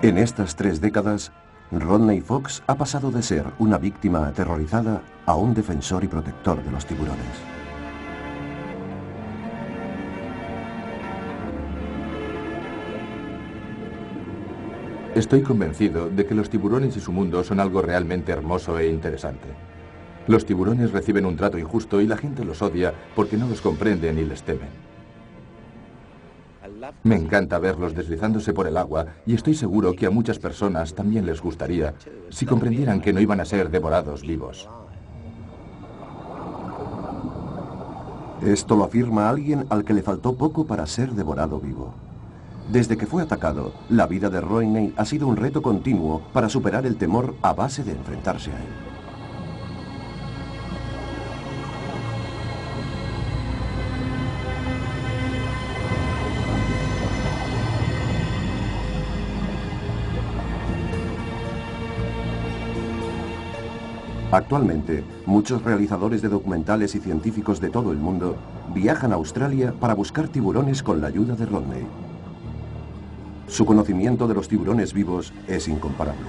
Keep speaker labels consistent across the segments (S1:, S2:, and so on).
S1: En estas 3 décadas, Rodney Fox ha pasado de ser una víctima aterrorizada a un defensor y protector de los tiburones.
S2: Estoy convencido de que los tiburones y su mundo son algo realmente hermoso e interesante. Los tiburones reciben un trato injusto y la gente los odia porque no los comprenden y les temen. Me encanta verlos deslizándose por el agua y estoy seguro que a muchas personas también les gustaría si comprendieran que no iban a ser devorados vivos.
S1: Esto lo afirma alguien al que le faltó poco para ser devorado vivo. Desde que fue atacado, la vida de Rodney ha sido un reto continuo para superar el temor a base de enfrentarse a él. Actualmente, muchos realizadores de documentales y científicos de todo el mundo viajan a Australia para buscar tiburones con la ayuda de Rodney. Su conocimiento de los tiburones vivos es incomparable.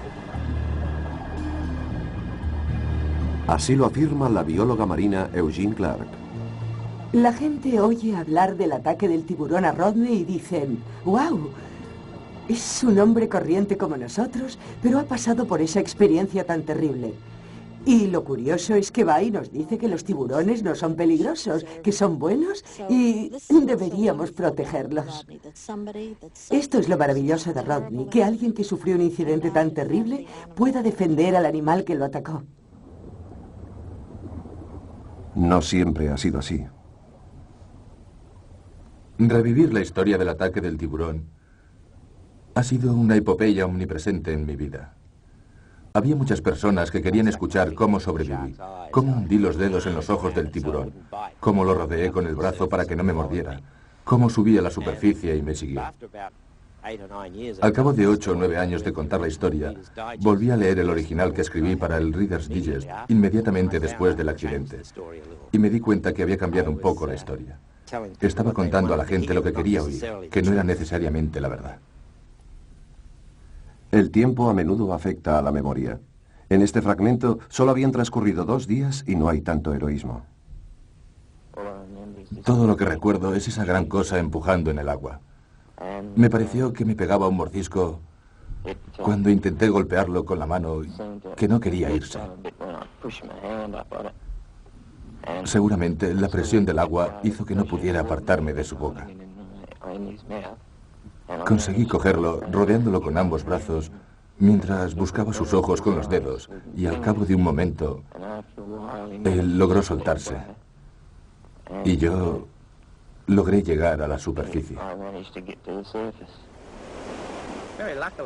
S1: Así lo afirma la bióloga marina Eugene Clark.
S3: La gente oye hablar del ataque del tiburón a Rodney y dicen, ¡wow! Es un hombre corriente como nosotros, pero ha pasado por esa experiencia tan terrible. Y lo curioso es que va y nos dice que los tiburones no son peligrosos, que son buenos y deberíamos protegerlos. Esto es lo maravilloso de Rodney, que alguien que sufrió un incidente tan terrible pueda defender al animal que lo atacó.
S1: No siempre ha sido así.
S2: Revivir la historia del ataque del tiburón ha sido una epopeya omnipresente en mi vida. Había muchas personas que querían escuchar cómo sobreviví, cómo hundí los dedos en los ojos del tiburón, cómo lo rodeé con el brazo para que no me mordiera, cómo subí a la superficie y me siguió. Al cabo de 8 o 9 años de contar la historia, volví a leer el original que escribí para el Reader's Digest inmediatamente después del accidente, y me di cuenta que había cambiado un poco la historia. Estaba contando a la gente lo que quería oír, que no era necesariamente la verdad.
S1: El tiempo a menudo afecta a la memoria. En este fragmento solo habían transcurrido 2 días y no hay tanto heroísmo.
S2: Todo lo que recuerdo es esa gran cosa empujando en el agua. Me pareció que me pegaba un mordisco cuando intenté golpearlo con la mano, que no quería irse. Seguramente la presión del agua hizo que no pudiera apartarme de su boca. Conseguí cogerlo, rodeándolo con ambos brazos, mientras buscaba sus ojos con los dedos, y al cabo de un momento, él logró soltarse. Y yo logré llegar a la superficie.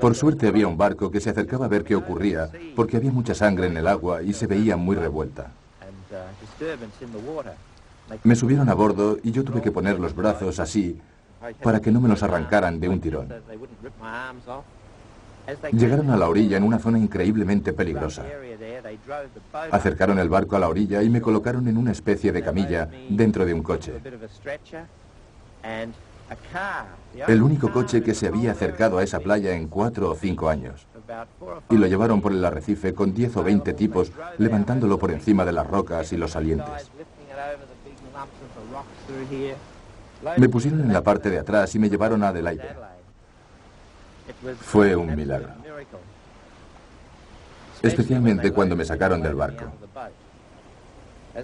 S2: Por suerte había un barco que se acercaba a ver qué ocurría, porque había mucha sangre en el agua y se veía muy revuelta. Me subieron a bordo y yo tuve que poner los brazos así, para que no me los arrancaran de un tirón. Llegaron a la orilla en una zona increíblemente peligrosa. Acercaron el barco a la orilla y me colocaron en una especie de camilla dentro de un coche. El único coche que se había acercado a esa playa en 4 o 5 años. Y lo llevaron por el arrecife con 10 o 20 tipos levantándolo por encima de las rocas y los salientes. Me pusieron en la parte de atrás y me llevaron a Adelaide. Fue un milagro. Especialmente cuando me sacaron del barco.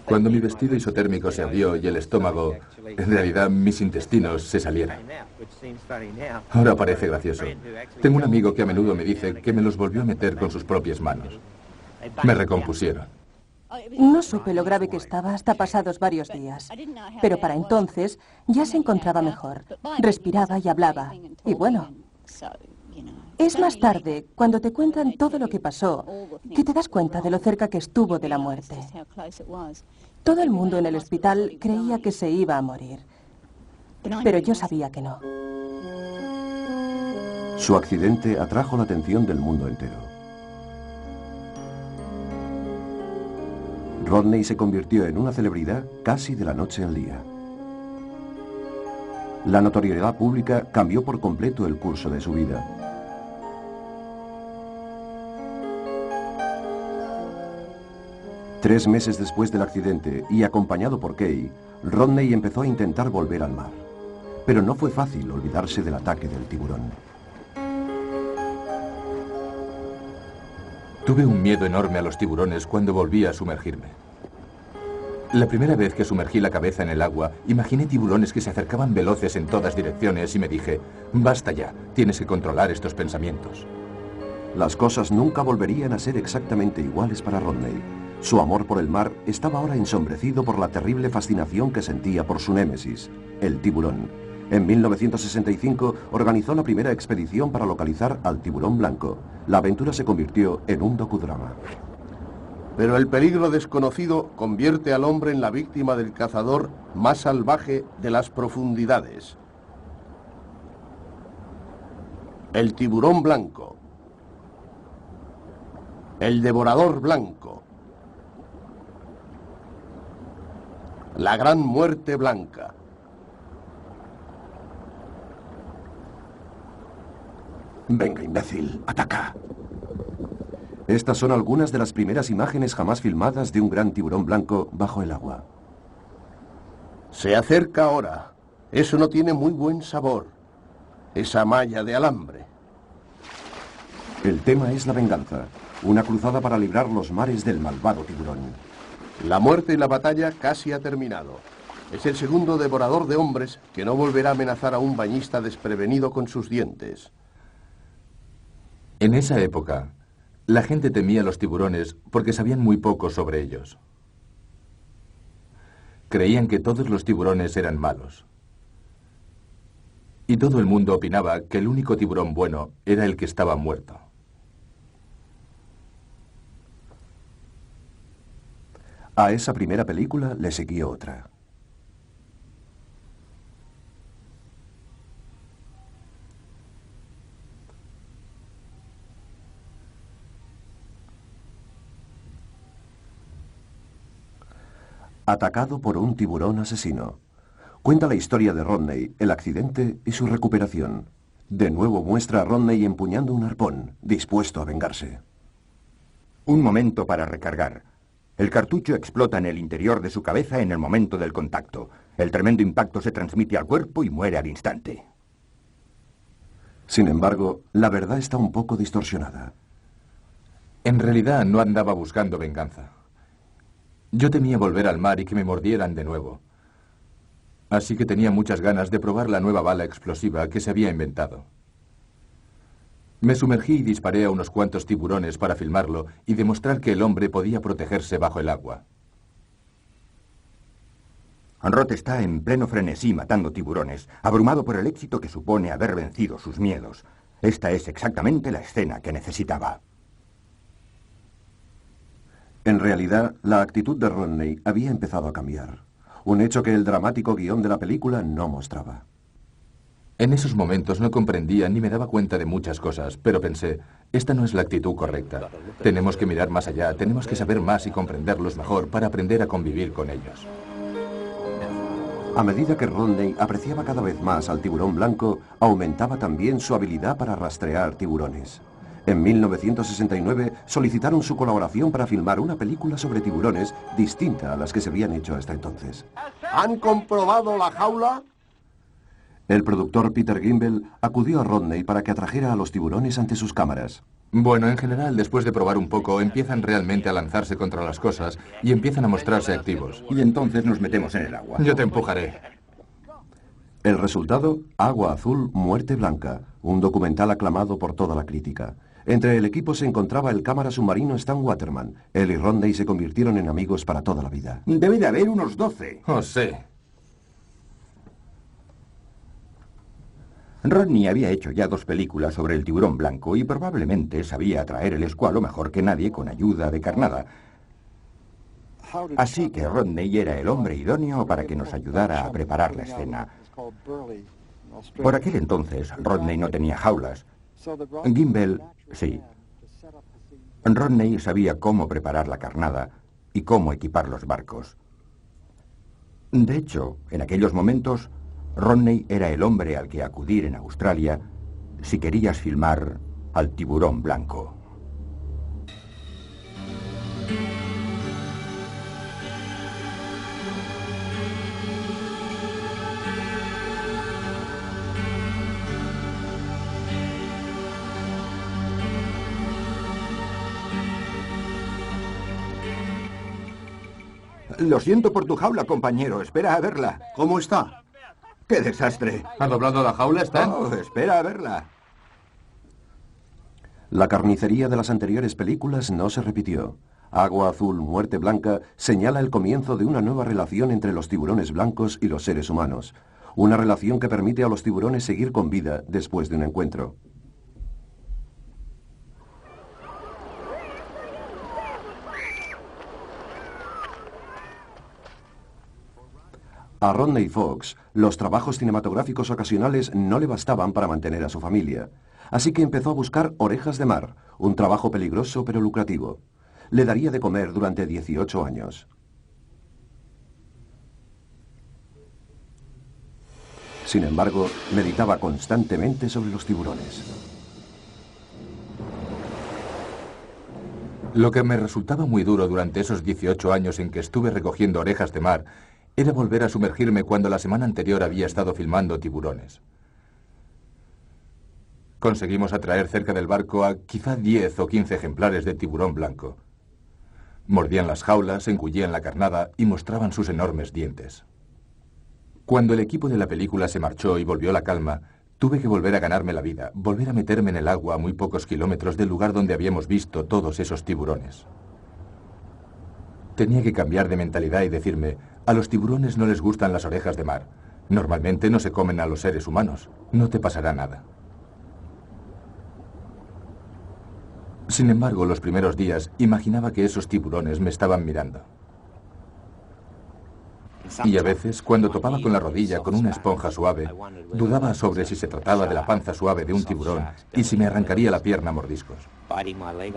S2: Cuando mi vestido isotérmico se abrió y el estómago, en realidad mis intestinos se salieron. Ahora parece gracioso. Tengo un amigo que a menudo me dice que me los volvió a meter con sus propias manos. Me recompusieron.
S4: No supe lo grave que estaba hasta pasados varios días, pero para entonces ya se encontraba mejor. Respiraba y hablaba. Y bueno, es más tarde, cuando te cuentan todo lo que pasó, que te das cuenta de lo cerca que estuvo de la muerte. Todo el mundo en el hospital creía que se iba a morir, pero yo sabía que no.
S1: Su accidente atrajo la atención del mundo entero. Rodney se convirtió en una celebridad casi de la noche al día. La notoriedad pública cambió por completo el curso de su vida. 3 meses después del accidente y acompañado por Kay, Rodney empezó a intentar volver al mar. Pero no fue fácil olvidarse del ataque del tiburón.
S2: Tuve un miedo enorme a los tiburones cuando volví a sumergirme. La primera vez que sumergí la cabeza en el agua, imaginé tiburones que se acercaban veloces en todas direcciones y me dije, basta ya, tienes que controlar estos pensamientos.
S1: Las cosas nunca volverían a ser exactamente iguales para Rodney. Su amor por el mar estaba ahora ensombrecido por la terrible fascinación que sentía por su némesis, el tiburón. En 1965 organizó la primera expedición para localizar al tiburón blanco. La aventura se convirtió en un docudrama.
S5: Pero el peligro desconocido convierte al hombre en la víctima del cazador más salvaje de las profundidades. El tiburón blanco. El devorador blanco. La gran muerte blanca.
S1: Venga, imbécil, ataca. Estas son algunas de las primeras imágenes jamás filmadas de un gran tiburón blanco bajo el agua.
S5: Se acerca ahora. Eso no tiene muy buen sabor. Esa malla de alambre.
S1: El tema es la venganza. Una cruzada para librar los mares del malvado tiburón.
S5: La muerte y la batalla casi ha terminado. Es el segundo devorador de hombres que no volverá a amenazar a un bañista desprevenido con sus dientes.
S2: En esa época, la gente temía a los tiburones porque sabían muy poco sobre ellos. Creían que todos los tiburones eran malos. Y todo el mundo opinaba que el único tiburón bueno era el que estaba muerto.
S1: A esa primera película le siguió otra. Atacado por un tiburón asesino. Cuenta la historia de Rodney, el accidente y su recuperación. De nuevo muestra a Rodney empuñando un arpón, dispuesto a vengarse.
S6: Un momento para recargar. El cartucho explota en el interior de su cabeza en el momento del contacto. El tremendo impacto se transmite al cuerpo y muere al instante.
S1: Sin embargo, la verdad está un poco distorsionada.
S2: En realidad no andaba buscando venganza. Yo temía volver al mar y que me mordieran de nuevo. Así que tenía muchas ganas de probar la nueva bala explosiva que se había inventado. Me sumergí y disparé a unos cuantos tiburones para filmarlo y demostrar que el hombre podía protegerse bajo el agua.
S6: Roth está en pleno frenesí matando tiburones, abrumado por el éxito que supone haber vencido sus miedos. Esta es exactamente la escena que necesitaba.
S1: En realidad, la actitud de Rodney había empezado a cambiar. Un hecho que el dramático guión de la película no mostraba.
S2: En esos momentos no comprendía ni me daba cuenta de muchas cosas, pero pensé, esta no es la actitud correcta. Tenemos que mirar más allá, tenemos que saber más y comprenderlos mejor para aprender a convivir con ellos.
S1: A medida que Rodney apreciaba cada vez más al tiburón blanco, aumentaba también su habilidad para rastrear tiburones. En 1969 solicitaron su colaboración para filmar una película sobre tiburones distinta a las que se habían hecho hasta entonces.
S5: ¿Han comprobado la jaula?
S1: El productor Peter Gimbel acudió a Rodney para que atrajera a los tiburones ante sus cámaras.
S2: Bueno, en general, después de probar un poco, empiezan realmente a lanzarse contra las cosas y empiezan a mostrarse activos.
S6: Y entonces nos metemos en el agua.
S2: Yo te empujaré.
S1: El resultado, Agua Azul, Muerte Blanca, un documental aclamado por toda la crítica. Entre el equipo se encontraba el cámara submarino Stan Waterman. Él y Rodney se convirtieron en amigos para toda la vida.
S6: Debe de haber unos 12.
S2: Oh, sí.
S6: Rodney había hecho ya 2 películas sobre el tiburón blanco y probablemente sabía atraer el escualo mejor que nadie con ayuda de carnada. Así que Rodney era el hombre idóneo para que nos ayudara a preparar la escena. Por aquel entonces, Rodney no tenía jaulas. Gimbel, sí. Rodney sabía cómo preparar la carnada y cómo equipar los barcos. De hecho, en aquellos momentos, Rodney era el hombre al que acudir en Australia si querías filmar al tiburón blanco. Lo siento por tu jaula, compañero. Espera a verla.
S5: ¿Cómo está?
S6: ¡Qué desastre!
S2: ¿Ha doblado la jaula, Stan?
S6: Oh, espera a verla.
S1: La carnicería de las anteriores películas no se repitió. Agua Azul, Muerte Blanca señala el comienzo de una nueva relación entre los tiburones blancos y los seres humanos. Una relación que permite a los tiburones seguir con vida después de un encuentro. A Rodney Fox, los trabajos cinematográficos ocasionales no le bastaban para mantener a su familia. Así que empezó a buscar orejas de mar, un trabajo peligroso pero lucrativo. Le daría de comer durante 18 años. Sin embargo, meditaba constantemente sobre los tiburones.
S2: Lo que me resultaba muy duro durante esos 18 años en que estuve recogiendo orejas de mar era volver a sumergirme cuando la semana anterior había estado filmando tiburones. Conseguimos atraer cerca del barco a quizá 10 o 15 ejemplares de tiburón blanco. Mordían las jaulas, engullían la carnada y mostraban sus enormes dientes. Cuando el equipo de la película se marchó y volvió la calma, tuve que volver a ganarme la vida, volver a meterme en el agua a muy pocos kilómetros del lugar donde habíamos visto todos esos tiburones. Tenía que cambiar de mentalidad y decirme, a los tiburones no les gustan las orejas de mar. Normalmente no se comen a los seres humanos. No te pasará nada. Sin embargo, los primeros días imaginaba que esos tiburones me estaban mirando. Y a veces, cuando topaba con la rodilla con una esponja suave, dudaba sobre si se trataba de la panza suave de un tiburón y si me arrancaría la pierna a mordiscos.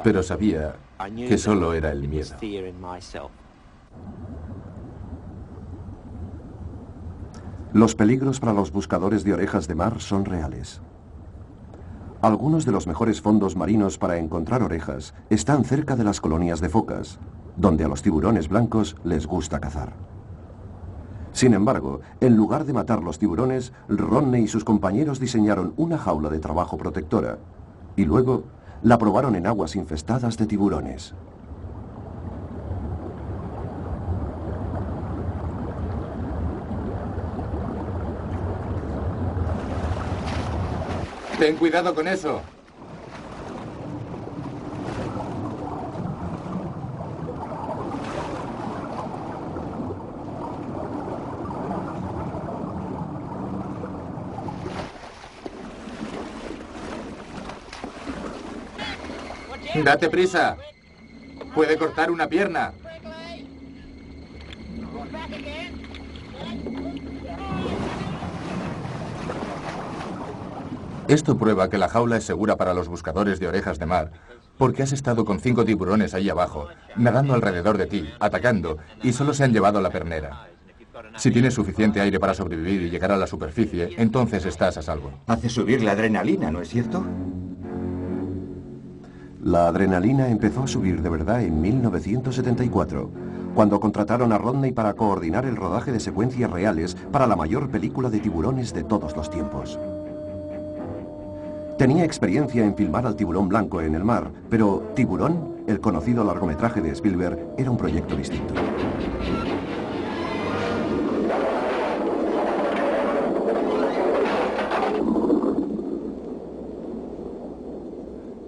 S2: Pero sabía que solo era el miedo.
S1: Los peligros para los buscadores de orejas de mar son reales. Algunos de los mejores fondos marinos para encontrar orejas están cerca de las colonias de focas, donde a los tiburones blancos les gusta cazar. Sin embargo, en lugar de matar los tiburones, Rodney y sus compañeros diseñaron una jaula de trabajo protectora y luego la probaron en aguas infestadas de tiburones.
S2: Ten cuidado con eso. Date prisa. Puede cortar una pierna. Esto prueba que la jaula es segura para los buscadores de orejas de mar, porque has estado con 5 tiburones ahí abajo, nadando alrededor de ti, atacando, y solo se han llevado la pernera. Si tienes suficiente aire para sobrevivir y llegar a la superficie, entonces estás a salvo.
S6: Hace subir la adrenalina, ¿no es cierto?
S1: La adrenalina empezó a subir de verdad en 1974, cuando contrataron a Rodney para coordinar el rodaje de secuencias reales para la mayor película de tiburones de todos los tiempos. Tenía experiencia en filmar al tiburón blanco en el mar, pero Tiburón, el conocido largometraje de Spielberg, era un proyecto distinto.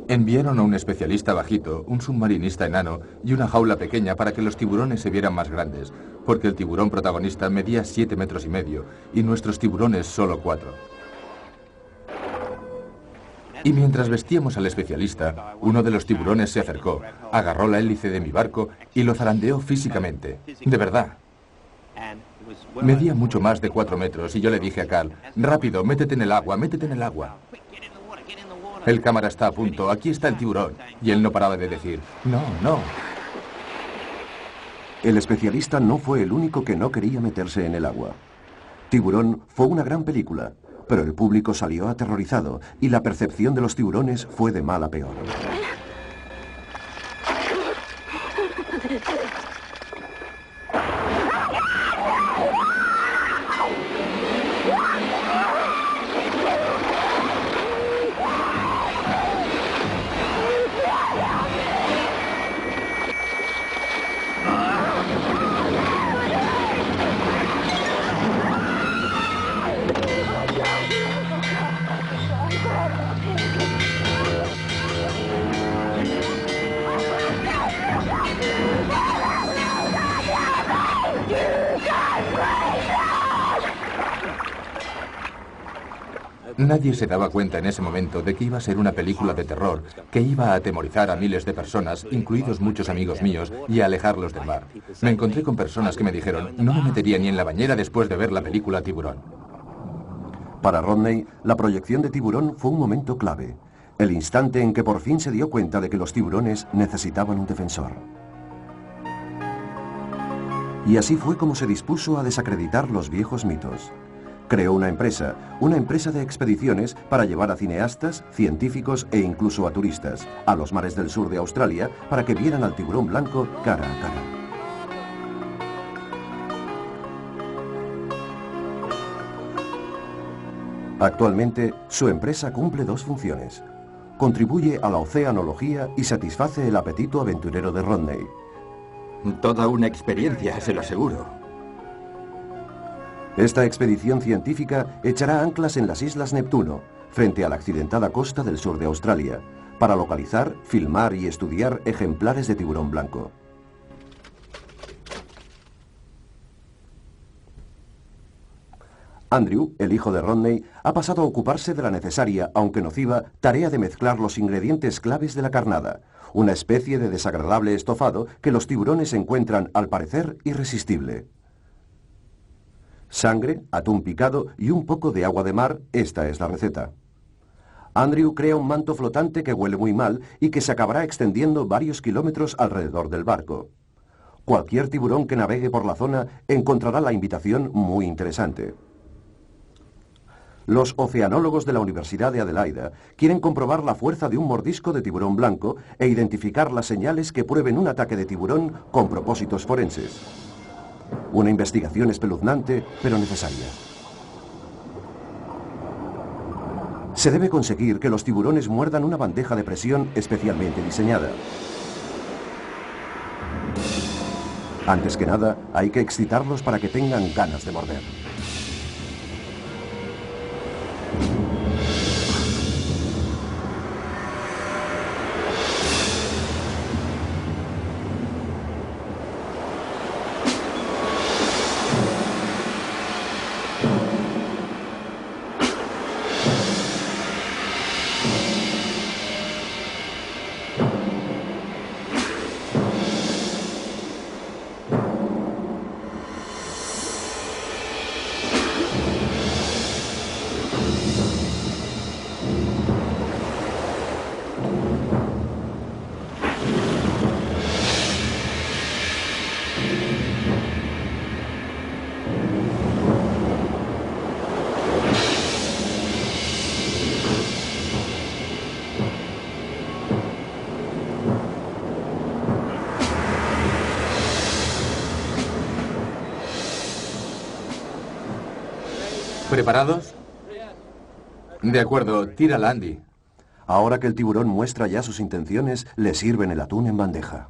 S2: Enviaron a un especialista bajito, un submarinista enano y una jaula pequeña para que los tiburones se vieran más grandes, porque el tiburón protagonista medía 7,5 metros y nuestros tiburones solo 4. Y mientras vestíamos al especialista, uno de los tiburones se acercó, agarró la hélice de mi barco y lo zarandeó físicamente. De verdad. Medía mucho más de 4 metros y yo le dije a Carl, rápido, métete en el agua, métete en el agua. El cámara está a punto, aquí está el tiburón. Y él no paraba de decir, no, no.
S1: El especialista no fue el único que no quería meterse en el agua. Tiburón fue una gran película, pero el público salió aterrorizado y la percepción de los tiburones fue de mal a peor.
S2: Nadie se daba cuenta en ese momento de que iba a ser una película de terror que iba a atemorizar a miles de personas, incluidos muchos amigos míos, y a alejarlos del mar. Me encontré con personas que me dijeron, no me metería ni en la bañera después de ver la película Tiburón.
S1: Para Rodney, la proyección de Tiburón fue un momento clave, el instante en que por fin se dio cuenta de que los tiburones necesitaban un defensor. Y así fue como se dispuso a desacreditar los viejos mitos. Creó una empresa de expediciones para llevar a cineastas, científicos e incluso a turistas a los mares del sur de Australia para que vieran al tiburón blanco cara a cara. Actualmente, su empresa cumple dos funciones. Contribuye a la oceanología y satisface el apetito aventurero de Rodney.
S6: Toda una experiencia, se lo aseguro.
S1: Esta expedición científica echará anclas en las Islas Neptuno, frente a la accidentada costa del sur de Australia, para localizar, filmar y estudiar ejemplares de tiburón blanco. Andrew, el hijo de Rodney, ha pasado a ocuparse de la necesaria, aunque nociva, tarea de mezclar los ingredientes claves de la carnada, una especie de desagradable estofado que los tiburones encuentran, al parecer, irresistible. Sangre, atún picado y un poco de agua de mar, esta es la receta. Andrew crea un manto flotante que huele muy mal y que se acabará extendiendo varios kilómetros alrededor del barco. Cualquier tiburón que navegue por la zona encontrará la invitación muy interesante. Los oceanólogos de la Universidad de Adelaida quieren comprobar la fuerza de un mordisco de tiburón blanco e identificar las señales que prueben un ataque de tiburón con propósitos forenses. Una investigación espeluznante, pero necesaria. Se debe conseguir que los tiburones muerdan una bandeja de presión especialmente diseñada. Antes que nada, hay que excitarlos para que tengan ganas de morder.
S2: ¿Preparados? De acuerdo, tírala, Andy.
S1: Ahora que el tiburón muestra ya sus intenciones, le sirven el atún en bandeja.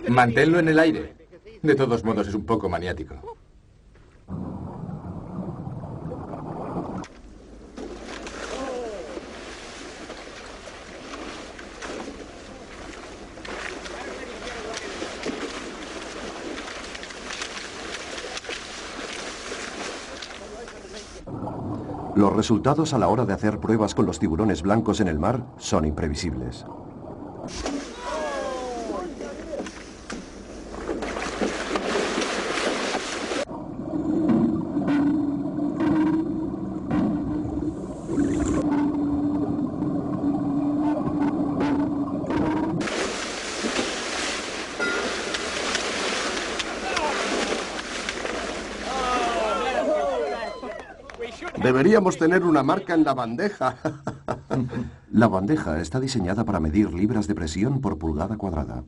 S2: Manténlo en el aire. De todos modos, es un poco maniático.
S1: Los resultados a la hora de hacer pruebas con los tiburones blancos en el mar son imprevisibles.
S5: Deberíamos tener una marca en la bandeja.
S1: La bandeja está diseñada para medir libras de presión por pulgada cuadrada.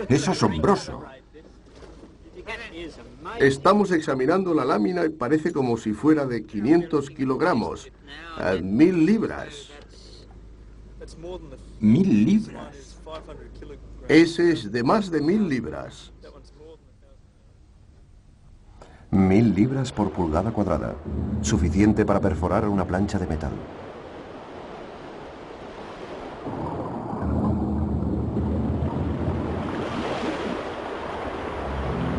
S6: Es asombroso.
S5: Estamos examinando la lámina y parece como si fuera de 500 kilogramos. 1000 libras.
S6: 1000 libras.
S5: Ese es de más de 1000 libras.
S1: 1000 libras por pulgada cuadrada, suficiente para perforar una plancha de metal.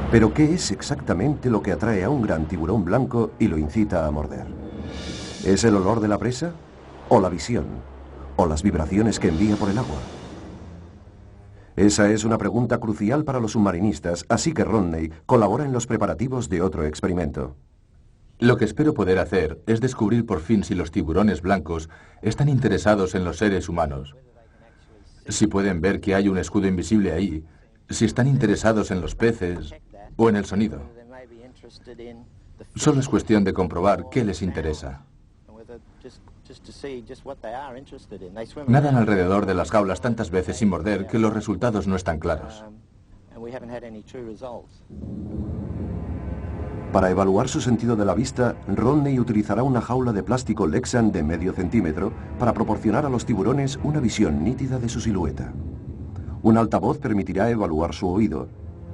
S1: Pero ¿qué es exactamente lo que atrae a un gran tiburón blanco y lo incita a morder? ¿Es el olor de la presa? ¿O la visión? ¿O las vibraciones que envía por el agua? Esa es una pregunta crucial para los submarinistas, así que Rodney colabora en los preparativos de otro experimento.
S2: Lo que espero poder hacer es descubrir por fin si los tiburones blancos están interesados en los seres humanos. Si pueden ver que hay un escudo invisible ahí, si están interesados en los peces o en el sonido. Solo es cuestión de comprobar qué les interesa. Nadan alrededor de las jaulas tantas veces sin morder que los resultados no están claros.
S1: Para evaluar su sentido de la vista, Rodney utilizará una jaula de plástico Lexan de medio centímetro para proporcionar a los tiburones una visión nítida de su silueta. Un altavoz permitirá evaluar su oído,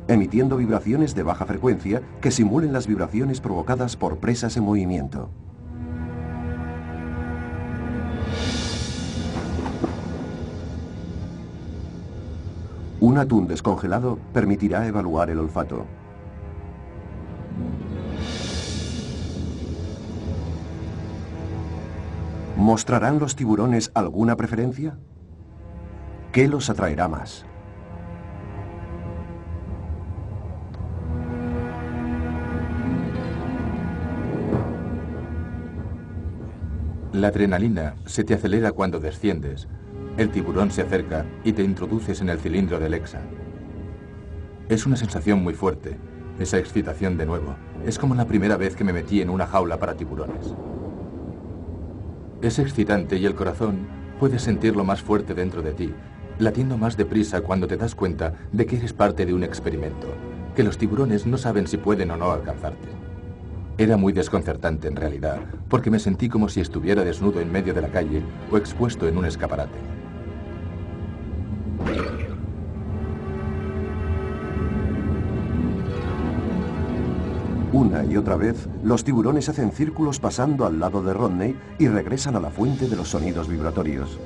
S1: emitiendo vibraciones de baja frecuencia que simulen las vibraciones provocadas por presas en movimiento. Un atún descongelado permitirá evaluar el olfato. ¿Mostrarán los tiburones alguna preferencia? ¿Qué los atraerá más?
S2: La adrenalina se te acelera cuando desciendes. El tiburón se acerca y te introduces en el cilindro del Lexa. Es una sensación muy fuerte, esa excitación de nuevo. Es como la primera vez que me metí en una jaula para tiburones. Es excitante y el corazón puedes sentirlo más fuerte dentro de ti, latiendo más deprisa cuando te das cuenta de que eres parte de un experimento, que los tiburones no saben si pueden o no alcanzarte. Era muy desconcertante en realidad, porque me sentí como si estuviera desnudo en medio de la calle o expuesto en un escaparate.
S1: Una y otra vez, los tiburones hacen círculos pasando al lado de Rodney y regresan a la fuente de los sonidos vibratorios.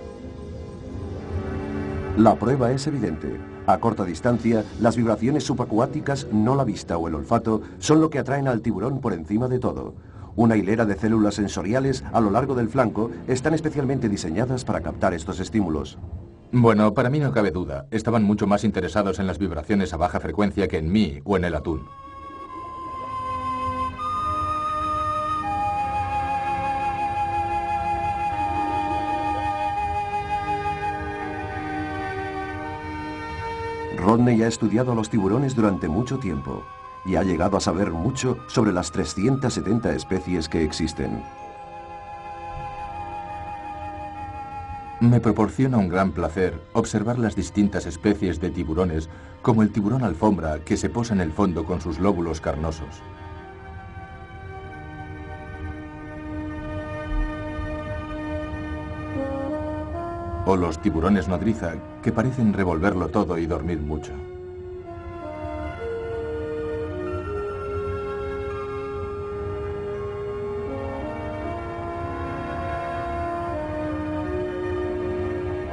S1: La prueba es evidente. A corta distancia, las vibraciones subacuáticas, no la vista o el olfato, son lo que atraen al tiburón por encima de todo. Una hilera de células sensoriales a lo largo del flanco están especialmente diseñadas para captar estos estímulos.
S2: Bueno, para mí no cabe duda. Estaban mucho más interesados en las vibraciones a baja frecuencia que en mí o en el atún.
S1: Rodney ha estudiado a los tiburones durante mucho tiempo y ha llegado a saber mucho sobre las 370 especies que existen.
S2: Me proporciona un gran placer observar las distintas especies de tiburones, como el tiburón alfombra que se posa en el fondo con sus lóbulos carnosos. O los tiburones nodriza, que parecen revolverlo todo y dormir mucho.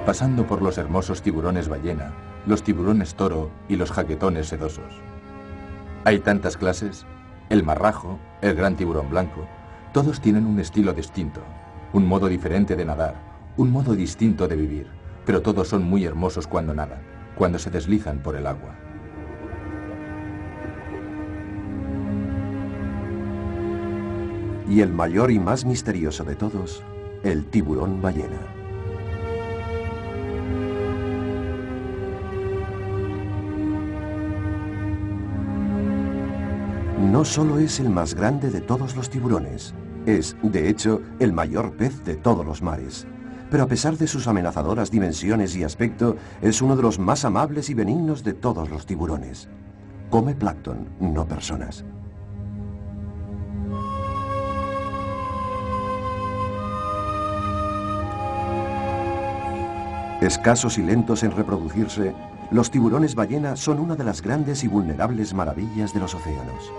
S2: Pasando por los hermosos tiburones ballena, los tiburones toro y los jaquetones sedosos. Hay tantas clases, el marrajo, el gran tiburón blanco, todos tienen un estilo distinto, un modo diferente de nadar, un modo distinto de vivir, pero todos son muy hermosos cuando nadan, cuando se deslizan por el agua.
S1: Y el mayor y más misterioso de todos, el tiburón ballena. No solo es el más grande de todos los tiburones, es, de hecho, el mayor pez de todos los mares. Pero a pesar de sus amenazadoras dimensiones y aspecto, es uno de los más amables y benignos de todos los tiburones. Come plancton, no personas. Escasos y lentos en reproducirse, los tiburones ballena son una de las grandes y vulnerables maravillas de los océanos.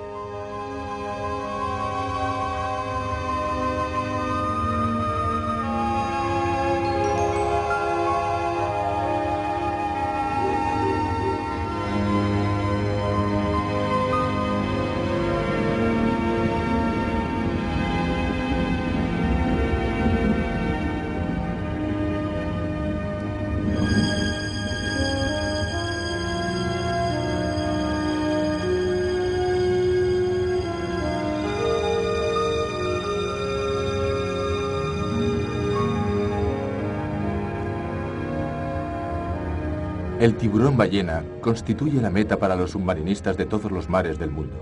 S2: El tiburón ballena constituye la meta para los submarinistas de todos los mares del mundo.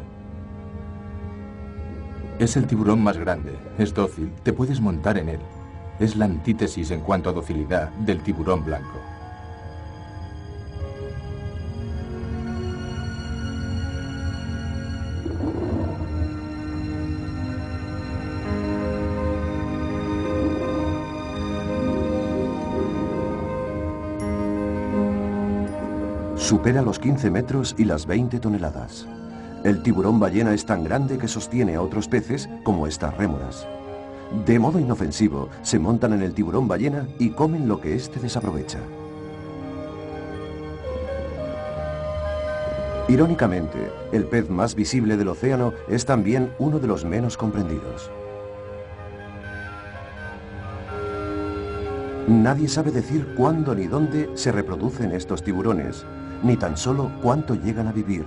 S2: Es el tiburón más grande, es dócil, te puedes montar en él. Es la antítesis en cuanto a docilidad del tiburón blanco.
S1: Supera los 15 metros y las 20 toneladas. El tiburón ballena es tan grande que sostiene a otros peces como estas rémoras. De modo inofensivo, se montan en el tiburón ballena y comen lo que éste desaprovecha. Irónicamente, el pez más visible del océano es también uno de los menos comprendidos. Nadie sabe decir cuándo ni dónde se reproducen estos tiburones, ni tan solo cuánto llegan a vivir,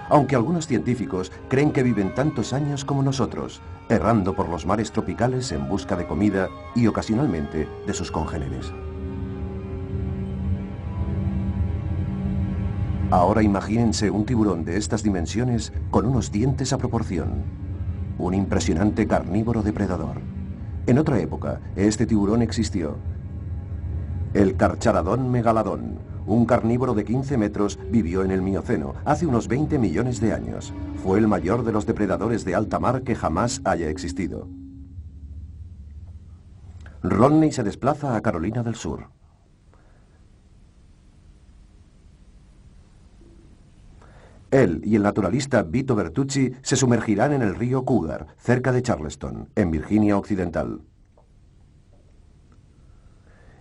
S1: aunque algunos científicos creen que viven tantos años como nosotros, errando por los mares tropicales en busca de comida y ocasionalmente de sus congéneres. Ahora imagínense un tiburón de estas dimensiones con unos dientes a proporción. Un impresionante carnívoro depredador. En otra época, este tiburón existió. El Carcharadón megaladón, un carnívoro de 15 metros, vivió en el Mioceno hace unos 20 millones de años. Fue el mayor de los depredadores de alta mar que jamás haya existido. Rodney se desplaza a Carolina del Sur. Él y el naturalista Vito Bertucci se sumergirán en el río Cougar, cerca de Charleston, en Virginia Occidental.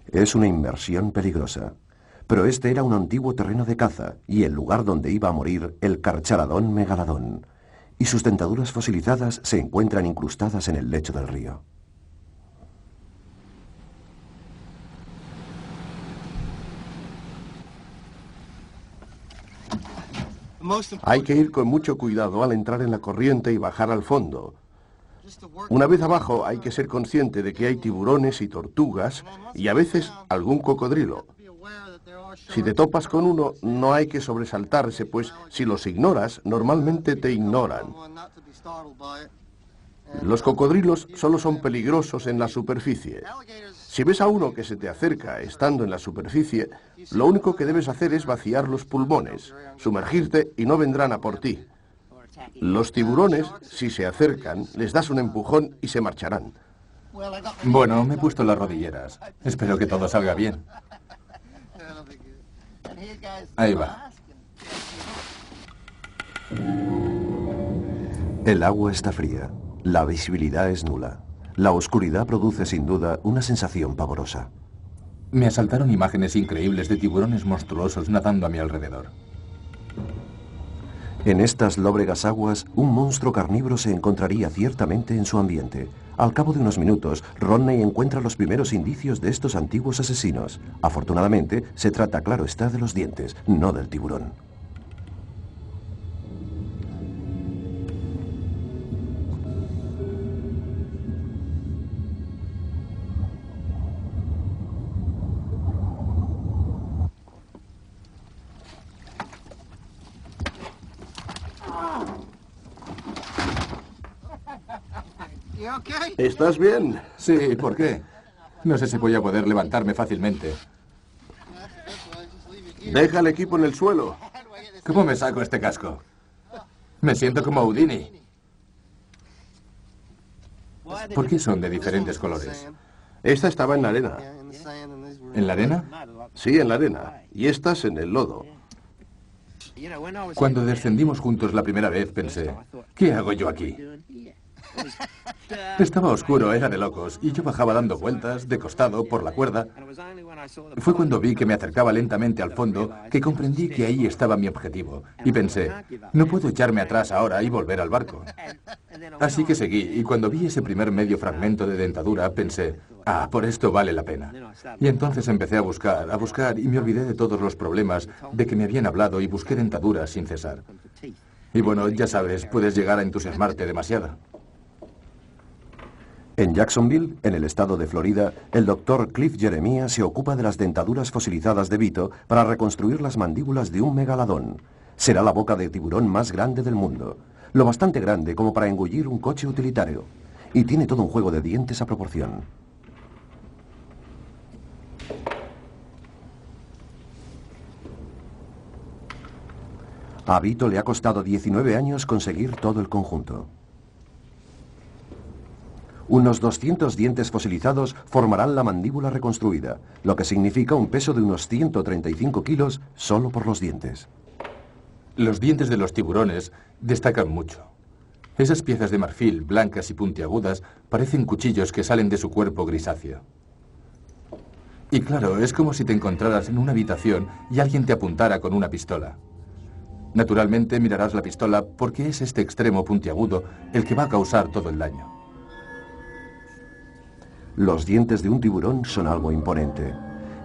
S1: Es una inmersión peligrosa, pero este era un antiguo terreno de caza y el lugar donde iba a morir el Carcharadón megaladón, y sus dentaduras fosilizadas se encuentran incrustadas en el lecho del río.
S5: Hay que ir con mucho cuidado al entrar en la corriente y bajar al fondo. Una vez abajo hay que ser consciente de que hay tiburones y tortugas y a veces algún cocodrilo. Si te topas con uno, no hay que sobresaltarse, pues si los ignoras, normalmente te ignoran. Los cocodrilos solo son peligrosos en la superficie. Si ves a uno que se te acerca estando en la superficie, lo único que debes hacer es vaciar los pulmones, sumergirte y no vendrán a por ti. Los tiburones, si se acercan, les das un empujón y se marcharán.
S2: Bueno, me he puesto las rodilleras. Espero que todo salga bien. Ahí va.
S1: El agua está fría. La visibilidad es nula. La oscuridad produce sin duda una sensación pavorosa.
S2: Me asaltaron imágenes increíbles de tiburones monstruosos nadando a mi alrededor.
S1: En estas lóbregas aguas, un monstruo carnívoro se encontraría ciertamente en su ambiente. Al cabo de unos minutos, Rodney encuentra los primeros indicios de estos antiguos asesinos. Afortunadamente, se trata, claro está, de los dientes, no del tiburón.
S5: ¿Estás bien?
S2: Sí, ¿por qué? No sé si voy a poder levantarme fácilmente.
S5: Deja el equipo en el suelo.
S2: ¿Cómo me saco este casco? Me siento como Houdini. ¿Por qué son de diferentes colores?
S5: Esta estaba en la arena.
S2: ¿En la arena?
S5: Sí, en la arena. Y estas en el lodo.
S2: Cuando descendimos juntos la primera vez pensé, ¿qué hago yo aquí? Estaba oscuro, era de locos, y yo bajaba dando vueltas, de costado, por la cuerda. Fue cuando vi que me acercaba lentamente al fondo que comprendí que ahí estaba mi objetivo. Y pensé, no puedo echarme atrás ahora y volver al barco. Así que seguí, y cuando vi ese primer medio fragmento de dentadura, pensé, por esto vale la pena. Y entonces empecé a buscar, y me olvidé de todos los problemas de que me habían hablado y busqué dentaduras sin cesar. Y bueno, ya sabes, puedes llegar a entusiasmarte demasiado.
S1: En Jacksonville, en el estado de Florida, el doctor Cliff Jeremiah se ocupa de las dentaduras fosilizadas de Vito para reconstruir las mandíbulas de un megalodón. Será la boca de tiburón más grande del mundo, lo bastante grande como para engullir un coche utilitario. Y tiene todo un juego de dientes a proporción. A Vito le ha costado 19 años conseguir todo el conjunto. Unos 200 dientes fosilizados formarán la mandíbula reconstruida, lo que significa un peso de unos 135 kilos solo por los dientes.
S2: Los dientes de los tiburones destacan mucho. Esas piezas de marfil, blancas y puntiagudas, parecen cuchillos que salen de su cuerpo grisáceo. Y claro, es como si te encontraras en una habitación y alguien te apuntara con una pistola. Naturalmente mirarás la pistola porque es este extremo puntiagudo el que va a causar todo el daño.
S1: Los dientes de un tiburón son algo imponente.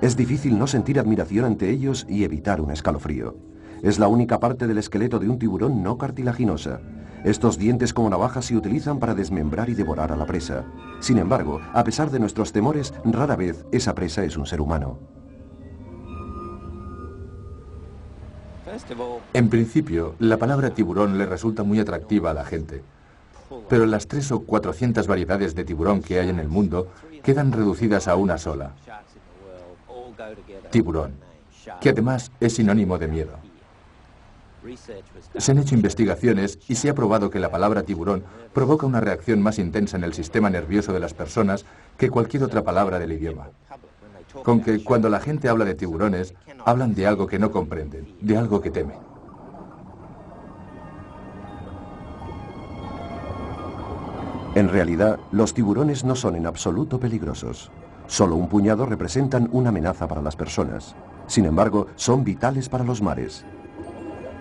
S1: Es difícil no sentir admiración ante ellos y evitar un escalofrío. Es la única parte del esqueleto de un tiburón no cartilaginosa. Estos dientes como navajas se utilizan para desmembrar y devorar a la presa. Sin embargo, a pesar de nuestros temores, rara vez esa presa es un ser humano.
S2: En principio, la palabra tiburón le resulta muy atractiva a la gente. Pero las 300 o 400 variedades de tiburón que hay en el mundo quedan reducidas a una sola. Tiburón, que además es sinónimo de miedo. Se han hecho investigaciones y se ha probado que la palabra tiburón provoca una reacción más intensa en el sistema nervioso de las personas que cualquier otra palabra del idioma. Con que cuando la gente habla de tiburones, hablan de algo que no comprenden, de algo que temen.
S1: En realidad, los tiburones no son en absoluto peligrosos. Solo un puñado representan una amenaza para las personas. Sin embargo, son vitales para los mares.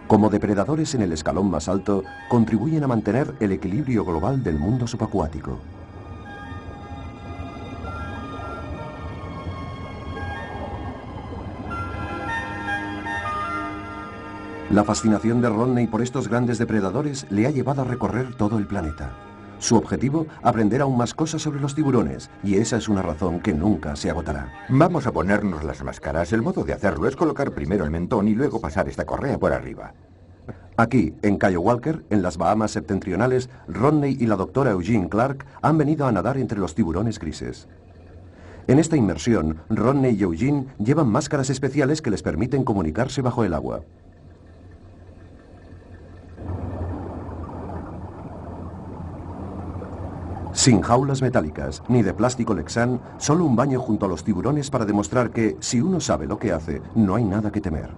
S1: Como depredadores en el escalón más alto, contribuyen a mantener el equilibrio global del mundo subacuático. La fascinación de Rodney por estos grandes depredadores le ha llevado a recorrer todo el planeta. Su objetivo, aprender aún más cosas sobre los tiburones, y esa es una razón que nunca se agotará.
S6: Vamos a ponernos las máscaras. El modo de hacerlo es colocar primero el mentón y luego pasar esta correa por arriba.
S1: Aquí, en Cayo Walker, en las Bahamas septentrionales, Rodney y la doctora Eugene Clark han venido a nadar entre los tiburones grises. En esta inmersión, Rodney y Eugene llevan máscaras especiales que les permiten comunicarse bajo el agua. Sin jaulas metálicas, ni de plástico Lexan, solo un baño junto a los tiburones para demostrar que, si uno sabe lo que hace, no hay nada que temer.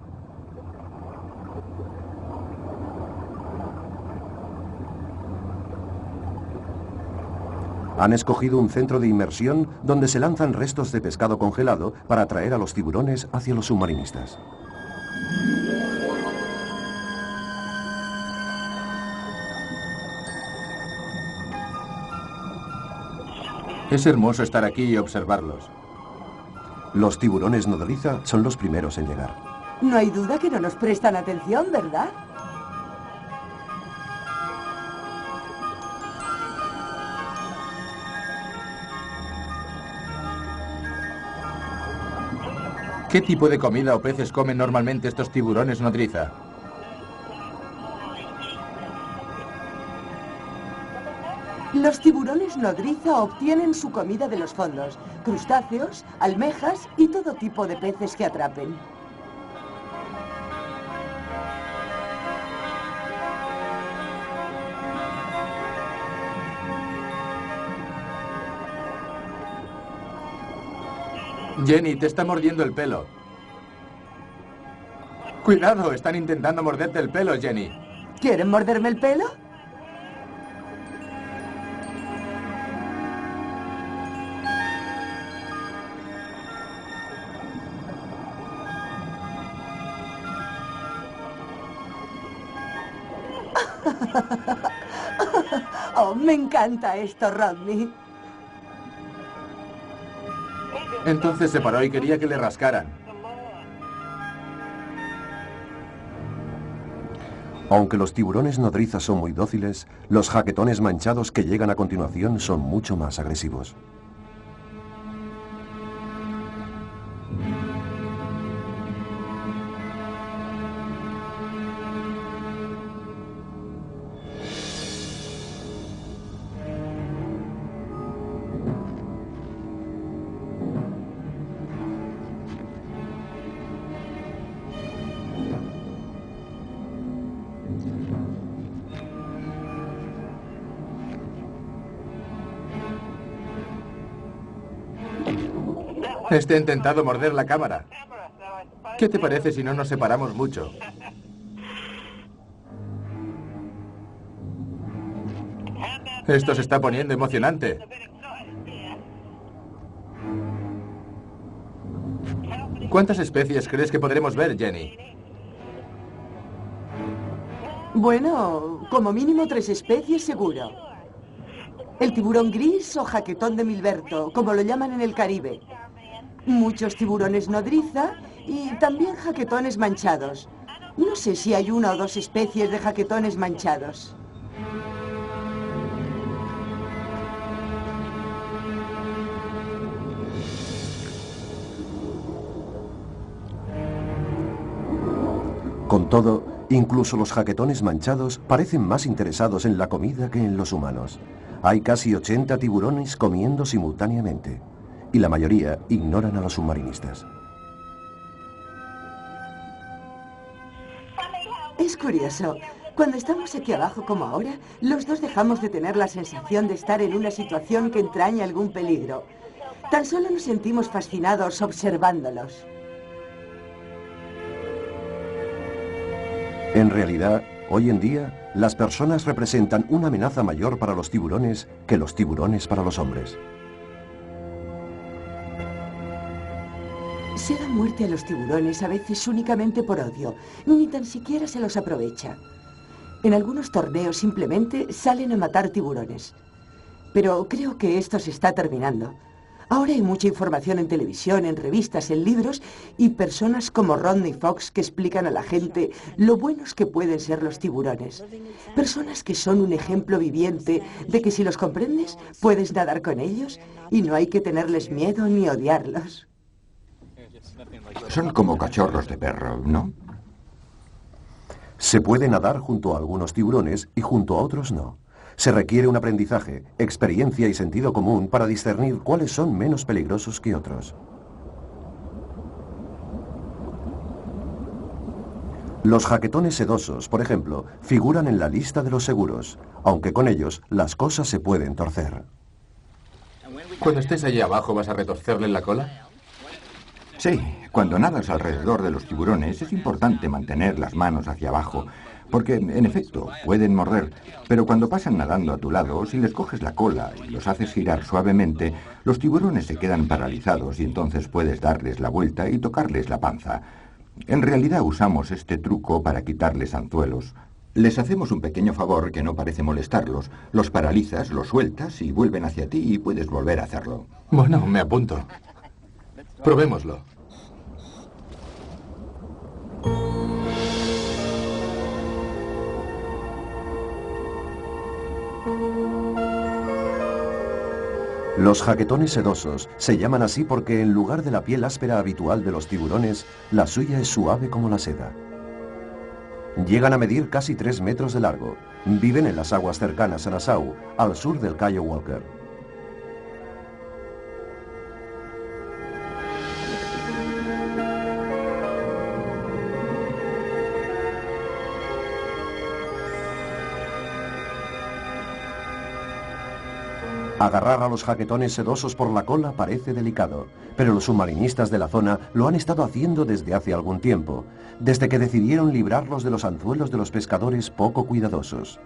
S1: Han escogido un centro de inmersión donde se lanzan restos de pescado congelado para atraer a los tiburones hacia los submarinistas.
S2: Es hermoso estar aquí y observarlos.
S1: Los tiburones nodriza son los primeros en llegar.
S3: No hay duda que no nos prestan atención, ¿verdad?
S2: ¿Qué tipo de comida o peces comen normalmente estos tiburones nodriza?
S3: Los tiburones nodriza obtienen su comida de los fondos, crustáceos, almejas y todo tipo de peces que atrapen.
S2: Jenny, te está mordiendo el pelo. Cuidado, están intentando morderte el pelo, Jenny.
S3: ¿Quieren morderme el pelo? Oh, me encanta esto, Rodney.
S2: Entonces se paró y quería que le rascaran.
S1: Aunque los tiburones nodrizas son muy dóciles, los jaquetones manchados que llegan a continuación son mucho más agresivos.
S2: Este ha intentado morder la cámara. ¿Qué te parece si no nos separamos mucho? Esto se está poniendo emocionante. ¿Cuántas especies crees que podremos ver, Jenny?
S3: Bueno, como mínimo 3 especies seguro. El tiburón gris o jaquetón de Milberto, como lo llaman en el Caribe. Muchos tiburones nodriza y también jaquetones manchados. No sé si hay 1 o 2 especies de jaquetones manchados.
S1: Con todo, incluso los jaquetones manchados parecen más interesados en la comida que en los humanos. Hay casi 80 tiburones comiendo simultáneamente, y la mayoría ignoran a los submarinistas.
S3: Es curioso. Cuando estamos aquí abajo como ahora, los dos dejamos de tener la sensación de estar en una situación que entraña algún peligro. Tan solo nos sentimos fascinados observándolos.
S1: En realidad, hoy en día, las personas representan una amenaza mayor para los tiburones que los tiburones para los hombres.
S3: Se da muerte a los tiburones a veces únicamente por odio, ni tan siquiera se los aprovecha. En algunos torneos simplemente salen a matar tiburones. Pero creo que esto se está terminando. Ahora hay mucha información en televisión, en revistas, en libros y personas como Rodney Fox que explican a la gente lo buenos que pueden ser los tiburones. Personas que son un ejemplo viviente de que si los comprendes puedes nadar con ellos y no hay que tenerles miedo ni odiarlos.
S6: Son como cachorros de perro, ¿no?
S1: Se puede nadar junto a algunos tiburones y junto a otros no. Se requiere un aprendizaje, experiencia y sentido común para discernir cuáles son menos peligrosos que otros. Los jaquetones sedosos, por ejemplo, figuran en la lista de los seguros, aunque con ellos las cosas se pueden torcer.
S2: Cuando estés allí abajo, ¿vas a retorcerle la cola?
S6: Sí, cuando nadas alrededor de los tiburones es importante mantener las manos hacia abajo, porque, en efecto, pueden morder, pero cuando pasan nadando a tu lado, si les coges la cola y los haces girar suavemente, los tiburones se quedan paralizados y entonces puedes darles la vuelta y tocarles la panza. En realidad usamos este truco para quitarles anzuelos. Les hacemos un pequeño favor que no parece molestarlos. Los paralizas, los sueltas y vuelven hacia ti y puedes volver a hacerlo.
S2: Bueno, me apunto. Probémoslo.
S1: Los jaquetones sedosos se llaman así porque en lugar de la piel áspera habitual de los tiburones, la suya es suave como la seda. Llegan a medir casi 3 metros de largo. Viven en las aguas cercanas a Nassau, al sur del Cayo Walker. Agarrar a los jaquetones sedosos por la cola parece delicado, pero los submarinistas de la zona lo han estado haciendo desde hace algún tiempo, desde que decidieron librarlos de los anzuelos de los pescadores poco cuidadosos.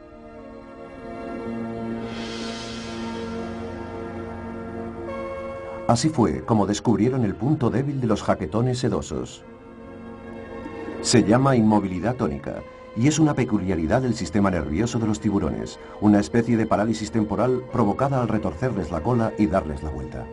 S1: Así fue como descubrieron el punto débil de los jaquetones sedosos. Se llama inmovilidad tónica y es una peculiaridad del sistema nervioso de los tiburones, una especie de parálisis temporal provocada al retorcerles la cola y darles la vuelta.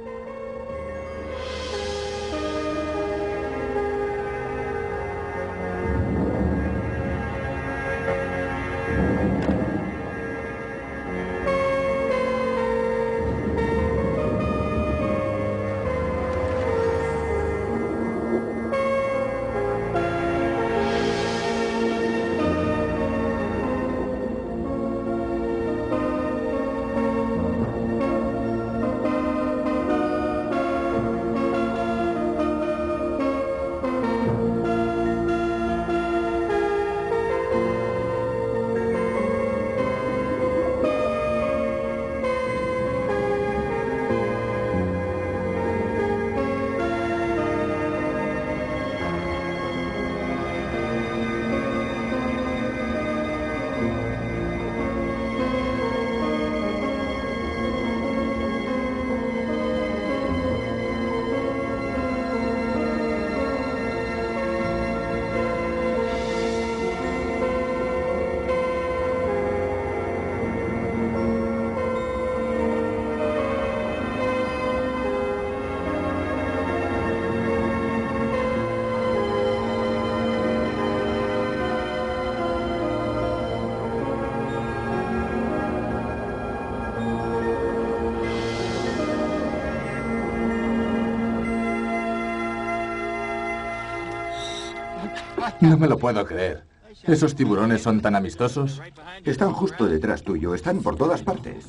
S2: No me lo puedo creer. ¿Esos tiburones son tan amistosos?
S6: Están justo detrás tuyo, están por todas partes.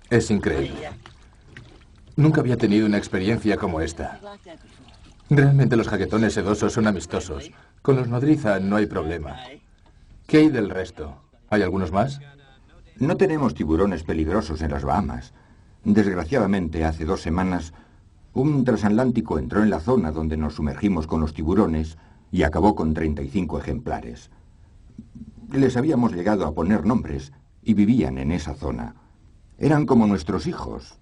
S2: Es increíble. Nunca había tenido una experiencia como esta. Realmente los jaquetones sedosos son amistosos. Con los nodriza no hay problema. ¿Qué hay del resto? ¿Hay algunos más?
S6: No tenemos tiburones peligrosos en las Bahamas. Desgraciadamente, hace 2 semanas, un transatlántico entró en la zona donde nos sumergimos con los tiburones y acabó con 35 ejemplares. Les habíamos llegado a poner nombres y vivían en esa zona. Eran como nuestros hijos.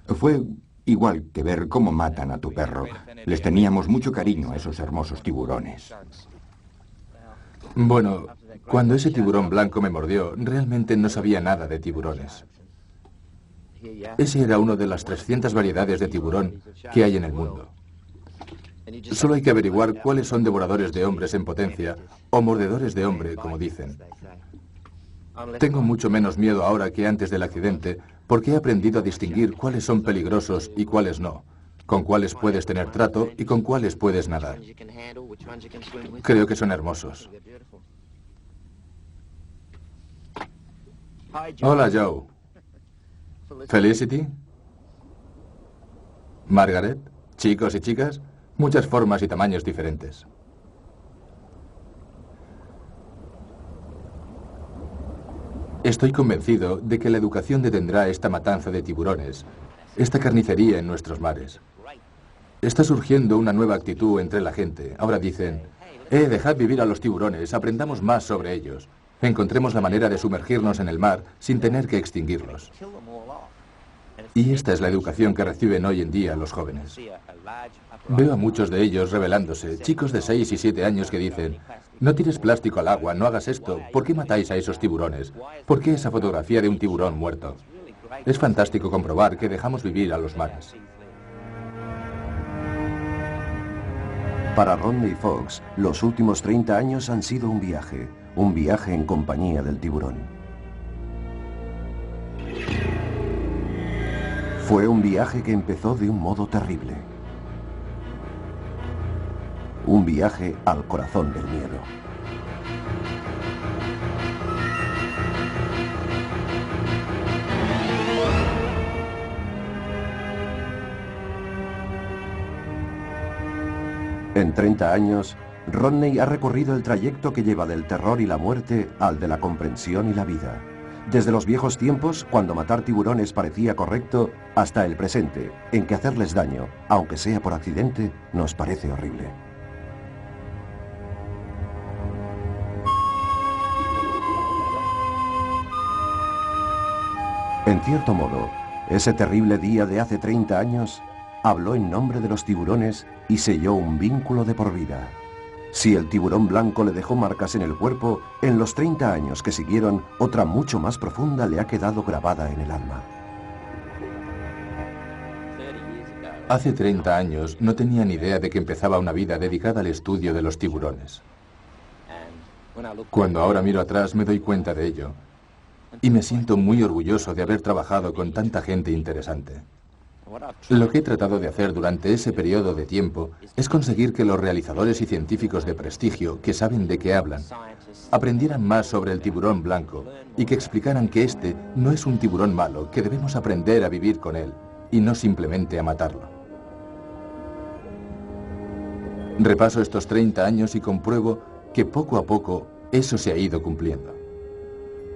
S6: Fue igual que ver cómo matan a tu perro. Les teníamos mucho cariño a esos hermosos tiburones.
S2: Bueno, cuando ese tiburón blanco me mordió, realmente no sabía nada de tiburones. Ese era uno de las 300 variedades de tiburón que hay en el mundo. Solo hay que averiguar cuáles son devoradores de hombres en potencia o mordedores de hombre, como dicen. Tengo mucho menos miedo ahora que antes del accidente porque he aprendido a distinguir cuáles son peligrosos y cuáles no, con cuáles puedes tener trato y con cuáles puedes nadar. Creo que son hermosos. Hola, Joe. Felicity. Margaret. Chicos y chicas. Muchas formas y tamaños diferentes. Estoy convencido de que la educación detendrá esta matanza de tiburones, esta carnicería en nuestros mares. Está surgiendo una nueva actitud entre la gente. Ahora dicen, dejad vivir a los tiburones, aprendamos más sobre ellos. Encontremos la manera de sumergirnos en el mar sin tener que extinguirlos. Y esta es la educación que reciben hoy en día los jóvenes. Veo a muchos de ellos rebelándose, chicos de 6 y 7 años que dicen, no tires plástico al agua, no hagas esto, ¿por qué matáis a esos tiburones? ¿Por qué esa fotografía de un tiburón muerto? Es fantástico comprobar que dejamos vivir a los mares.
S1: Para Rodney Fox, los últimos 30 años han sido un viaje en compañía del tiburón. Fue un viaje que empezó de un modo terrible. Un viaje al corazón del miedo. En 30 años, Rodney ha recorrido el trayecto que lleva del terror y la muerte al de la comprensión y la vida. Desde los viejos tiempos, cuando matar tiburones parecía correcto, hasta el presente, en que hacerles daño, aunque sea por accidente, nos parece horrible. En cierto modo, ese terrible día de hace 30 años habló en nombre de los tiburones y selló un vínculo de por vida. Si el tiburón blanco le dejó marcas en el cuerpo, en los 30 años que siguieron, otra mucho más profunda le ha quedado grabada en el alma.
S2: Hace 30 años no tenía ni idea de que empezaba una vida dedicada al estudio de los tiburones. Cuando ahora miro atrás me doy cuenta de ello. Y me siento muy orgulloso de haber trabajado con tanta gente interesante. Lo que he tratado de hacer durante ese periodo de tiempo es conseguir que los realizadores y científicos de prestigio que saben de qué hablan aprendieran más sobre el tiburón blanco y que explicaran que este no es un tiburón malo, que debemos aprender a vivir con él y no simplemente a matarlo. Repaso estos 30 años y compruebo que poco a poco eso se ha ido cumpliendo.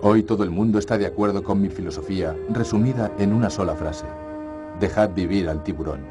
S2: Hoy todo el mundo está de acuerdo con mi filosofía, resumida en una sola frase. Dejad vivir al tiburón.